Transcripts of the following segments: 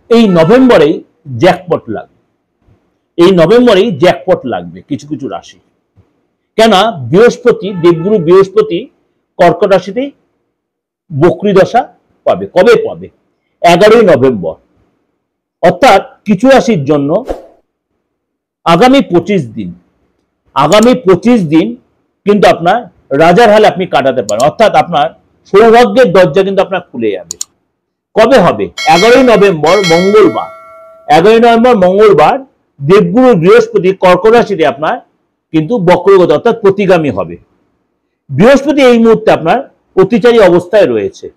এই নভেম্বরেই জ্যাকপট লাগবে, এই নভেম্বরেই জ্যাকপট লাগবে কিছু কিছু রাশি। কেন? বৃহস্পতি, দেবগুরু বৃহস্পতি কর্কট রাশিতেই বক্রী দশা পাবে। কবে পাবে? 11ই নভেম্বর। অর্থাৎ কিছু রাশির জন্য আগামী 25 দিন, আগামী 25 দিন কিন্তু আপনার রাজার হালে আপনি কাটাতে পারেন। অর্থাৎ আপনার সৌভাগ্যের দরজা কিন্তু আপনার খুলে যাবে। কবে হবে? 11ই নভেম্বর মঙ্গলবার। 11ই নভেম্বর মঙ্গলবার দেবগুরু বৃহস্পতি কর্কট রাশিতে আপনার কিন্তু বক্রগত অর্থাৎ প্রতিগামী হবে। বৃহস্পতি এই মুহূর্তে আপনার অতিচারী অবস্থায় রয়েছে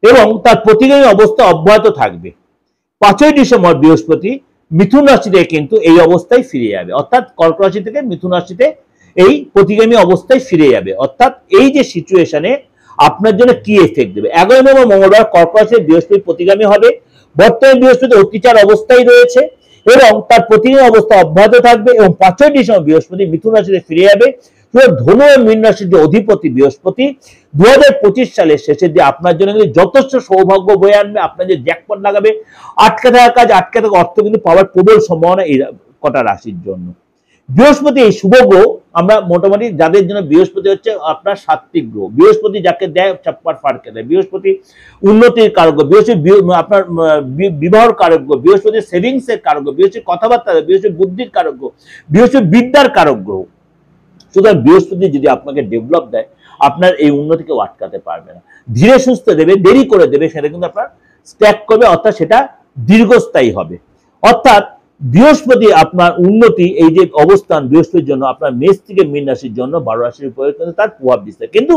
এবং তার প্রতিগামী অবস্থা অব্যাহত থাকবে। 5ই ডিসেম্বর বৃহস্পতি মিথুন রাশিতে কিন্তু এই অবস্থায় ফিরে যাবে। অর্থাৎ কর্কট রাশি থেকে মিথুন রাশিতে এই প্রতিগামী অবস্থায় ফিরে যাবে। অর্থাৎ এই যে সিচুয়েশনে আপনার জন্য কি এফেক্ট দেবে? 11ই নভেম্বর মঙ্গলবার কর্কট রাশিতে বৃহস্পতি প্রতিগামী হবে। বর্তমানে বৃহস্পতি অতিচার অবস্থায় রয়েছে এবং তার প্রতিগামী অবস্থা অব্যাহত থাকবে এবং 5ই ডিসেম্বর বৃহস্পতি মিথুন রাশিতে ফিরে যাবে। ধনু ও মীন রাশির যে অধিপতি বৃহস্পতি 2025 সালের শেষের দিয়ে আপনার জন্য কিন্তু যথেষ্ট সৌভাগ্য বয়ে আনবে। আপনার যে জ্যাকপট লাগাবে, আটকে থাকা কাজ, আটকে থাকা অর্থ কিন্তু পাওয়ার প্রবল সম্ভাবনা এই কটা রাশির জন্য। বৃহস্পতি এই শুভ গ্রহ, আমরা মোটামুটি যাদের জন্য বৃহস্পতি হচ্ছে আপনার সাত্বিক গ্রহ, বৃহস্পতি যাকে দেয় চাপ্পার ফাড়কে দেয়, বৃহস্পতি উন্নতির কারক, বৃহস্পতি আপনার বিবাহর কারক, বৃহস্পতি সেভিংস এর কারক, বৃহস্পতি কথাবার্তা, বৃহস্পতি বুদ্ধির কারক, বৃহস্পতি বিদ্যার কারক গ্রহ। সুতরাং বৃহস্পতি যদি আপনাকে ডেভেলপ দেয়, আপনার এই উন্নতিকে আটকাতে পারবে না। ধীরে সুস্থ দেবে, দেরি করে দেবে, সেটা কিন্তু আপনার স্ট্যাক করবে, অর্থাৎ সেটা দীর্ঘস্থায়ী হবে। অর্থাৎ বৃহস্পতি আপনার উন্নতি, এই যে অবস্থান বৃহস্পতির জন্য আপনার মেষ থেকে মীন রাশির জন্য 12 রাশির উপরে তার প্রভাব দিচ্ছে। কিন্তু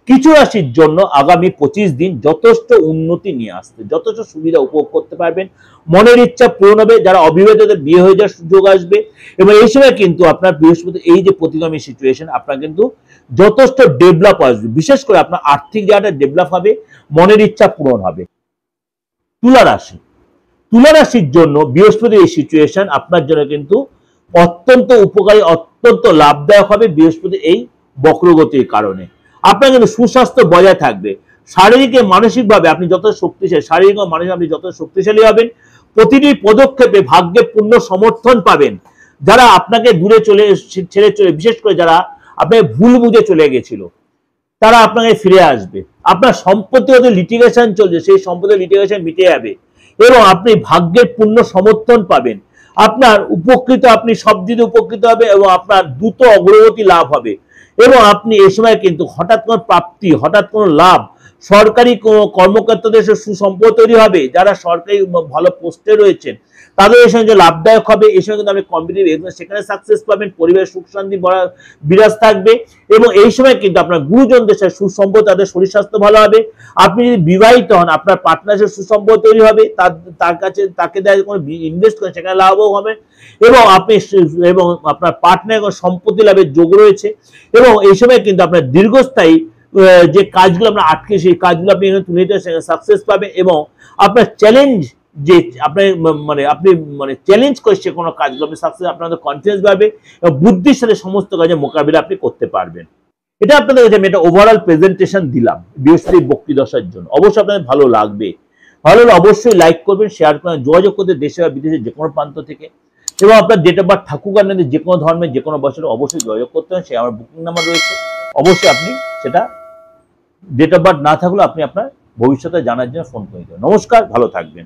কিছু রাশির জন্য আগামী 25 দিন যথেষ্ট উন্নতি নিয়ে আসতে, যথেষ্ট সুবিধা উপভোগ করতে পারবেন। মনের ইচ্ছা পূরণ হবে, যারা অবিবাহিতদের বিয়ে হয়ে যাওয়ার সুযোগ আসবে এবং এই সময় কিন্তু আপনার বৃহস্পতি এই যে প্রতিগামী সিচুয়েশন আপনার কিন্তু যথেষ্ট ডেভেলপ আসবে। বিশেষ করে আপনার আর্থিক জায়গাটা ডেভেলপ হবে, মনের ইচ্ছা পূরণ হবে। তুলা রাশি, তুলা রাশির জন্য বৃহস্পতির এই সিচুয়েশন আপনার জন্য কিন্তু অত্যন্ত উপকারী, অত্যন্ত লাভদায়ক হবে। বৃহস্পতি এই বক্রগতির কারণে আপনার কিন্তু সুস্বাস্থ্য বজায় থাকবে। শারীরিক ও মানসিকভাবে আপনি যত শক্তিশালী, শারীরিক ও মানসিক আপনি যত শক্তিশালী হবেন। প্রতিটি পদক্ষেপে ভাগ্যে পূর্ণ সমর্থন পাবেন। যারা আপনাকে দূরে ছেড়ে চলে, বিশেষ করে যারা আপনাকে ভুল বুঝে চলে গেছিল, তারা আপনাকে ফিরে আসবে। আপনার সম্পত্তিগত লিটিগেশন চলছে, সেই সম্পত্তির লিটিগেশন মিটে যাবে এবং আপনি ভাগ্যের পূর্ণ সমর্থন পাবেন। আপনার উপকৃত, আপনি সব দিকে উপকৃত হবে এবং আপনার দ্রুত অগ্রগতি লাভ হবে এবং আপনি এই সময় কিন্তু হঠাৎ কোনো প্রাপ্তি, হঠাৎ কোনো লাভ, সরকারি কোনো কর্মকর্তাদের সুসম্পদ তৈরি হবে। যারা সরকারি ভালো পোস্টে রয়েছেন তাদের এই সঙ্গে লাভদায়ক হবে। এই সঙ্গে কিন্তু আপনি কম্পিটিটিভ এক্সাম সেখানে সাকসেস পাবেন, পরিবেশ সুখ শান্তি বিরাজ থাকবে এবং এই সময় কিন্তু আপনার গুরুজনদের সাথে সুসম্পদ, তাদের শরীর স্বাস্থ্য ভালো হবে। আপনি যদি বিবাহিত হন, আপনার পার্টনারের সুসম্পদ তৈরি হবে, তার কাছে তাকে দেয় কোনো ইনভেস্ট করেন সেখানে লাভও হবে এবং আপনি এবং আপনার পার্টনার সম্পত্তি লাভের যোগ রয়েছে এবং এই সময় কিন্তু আপনার দীর্ঘস্থায়ী যে কাজগুলো আপনার আটকে, সেই কাজগুলো আপনি তুলে নিতে সাকসেস পাবেন এবং আপনার চ্যালেঞ্জ যে আপনি চ্যালেঞ্জ করছে কোনো কাজগুলো আপনি সাকসেস, আপনাদের কনফিডেন্স বাড়বে এবং বুদ্ধির সাথে সমস্ত কাজে মোকাবিলা আপনি করতে পারবেন। এটা আপনাদের কাছে আমি একটা ওভারঅল প্রেজেন্টেশন দিলাম বৃহস্পতি বক্রী দশার জন্য। অবশ্যই আপনাদের ভালো লাগবে, ভালো হলে অবশ্যই লাইক করবেন, শেয়ার করবেন, যোগাযোগ করতে দেশে বা বিদেশে যে কোনো প্রান্ত থেকে এবং আপনার ডেট অফ বার্থ থাকুক আর নেই, যে কোনো ধর্মের যে কোনো বছরে অবশ্যই যোগাযোগ করতে হবে। সে আমার বুকিং নাম্বার রয়েছে, অবশ্যই আপনি সেটা ডেট অফ বার্থ না থাকলেও আপনি আপনার ভবিষ্যতে জানার জন্য ফোন করে দেবেন। নমস্কার, ভালো থাকবেন।